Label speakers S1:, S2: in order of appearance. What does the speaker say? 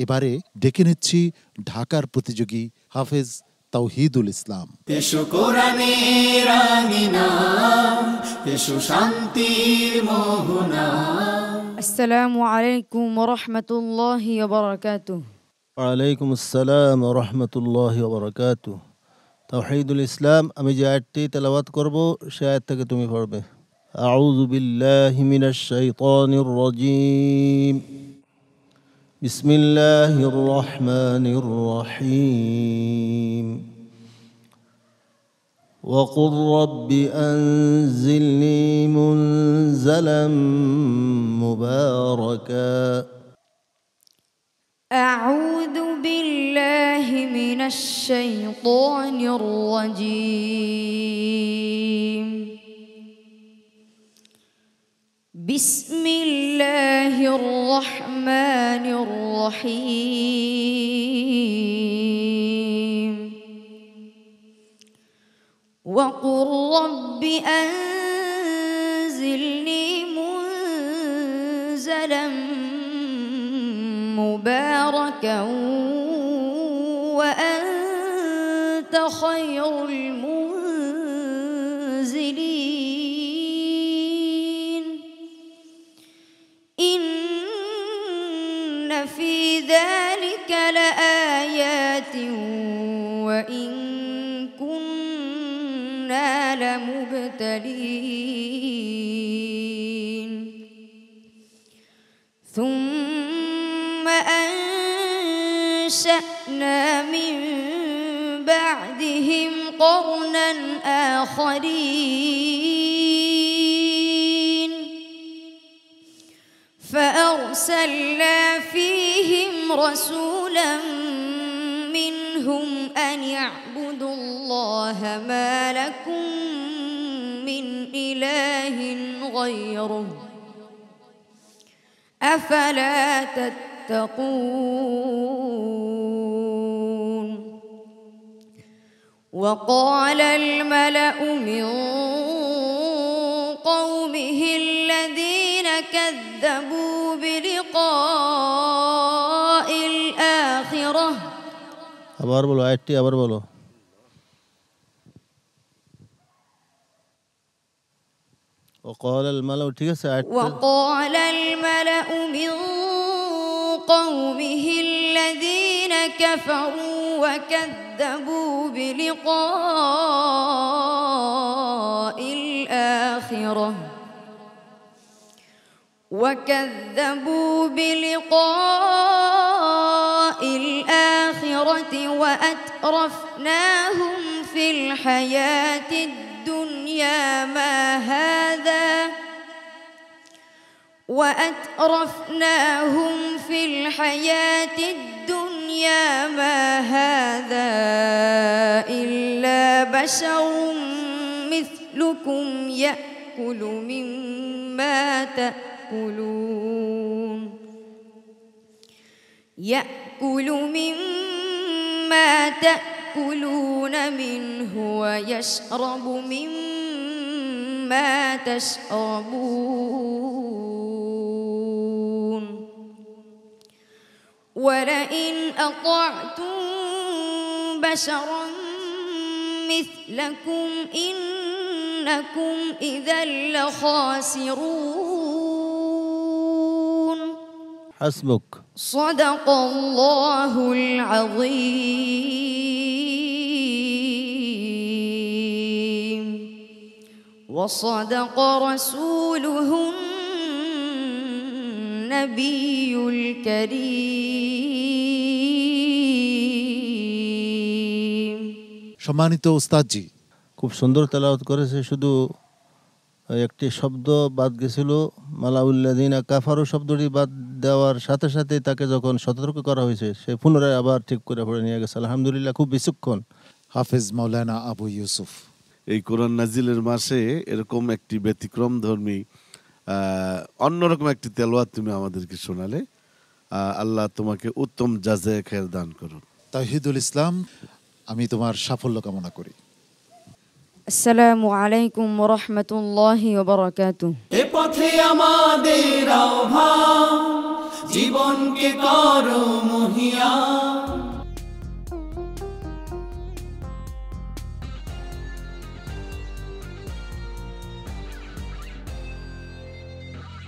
S1: এবারে ডেকে নিচ্ছি ঢাকার প্রতিযোগী হাফেজ তাওহিদুল ইসলাম।
S2: এসো কোরআনের আঙিনা, এসো শান্তির মোহনা।
S3: আসসালামু আলাইকুম ওয়া রাহমাতুল্লাহি ওয়া বারাকাতুহু।
S4: ওয়া আলাইকুম আসসালাম ওয়া রাহমাতুল্লাহি ওয়া বারাকাতুহু। তাওহীদুল ইসলাম, আমি যে আয়াতটি তেলাওয়াত করব সেই আয়াত থেকে তুমি পড়বে। আউযু বিল্লাহি মিনাশ শাইতানির রাজীম। বিসমিল্লাহির রহমানির রহিম। وقل رب أنزلني منزلا مباركا.
S3: أعوذ بالله من الشيطان الرجيم. بسم الله الرحمن الرحيم. وقل رب أنزلني منزلا مباركا وأنت خير المنزلين. إن في ذلك لآيات وإن كنا لمبتلين. ثم أنشأنا من بعدهم قرنا آخرين فأرسلنا فيهم رسولا منهم أن يعبدوا الله ما لكم من إله غيره أفلا تتقون. وقال الملأ من قومه الذين كذبوا بلقاء الآخرة.
S4: আবার বলো আয়াতটি, আবার বলো। وقال الملأ، ঠিক আছে আয়াতটা।
S3: وقال الملأ من قومه الذين كفروا وكذبوا بلقاء الآخرة وأترفناهم في الحياة الدنيا ما هذا إلا بشر مثلكم يأكل مما تأكلون منه ويشرب مما تشربون. ولئن أطعتم بشرا مثلكم إنكم إذا لخاسرون.
S4: حسبك.
S3: صدق الله العظيم وصدق رسوله النبي الكريم.
S1: সম্মানিত ওস্তাদজি,
S4: খুব সুন্দর তেলাওয়াত করেছে, শুধু একটি শব্দ বাদ গেছিল, মালাউল্লাযিনা কাফারু শব্দটি বাদ দেওয়ার সাথে সাথে তাকে যখন সতর্ক করা হয়েছে সে পুনরায় আবার ঠিক করে পড়ে নিয়ে গেছে। আলহামদুলিল্লাহ, খুব বিচক্ষণ।
S1: হাফেজ মাওলানা আবু ইউসুফ,
S5: এই কোরআন নাজিলের মাসে এরকম একটি ব্যতিক্রম ধর্মী অন্যরকম একটি তেলাওয়াত তুমি আমাদেরকে শোনালে। আল্লাহ তোমাকে উত্তম জাযায়ে খায়ের দান করুন।
S1: তাওহিদুল ইসলাম, আমি তোমার সাফল্য কামনা করি।
S3: আসসালামু আলাইকুম ওয়া রাহমাতুল্লাহি ওয়া বারাকাতুহু।
S2: এ পথে আমাদের আহ্বান, জীবনকে করো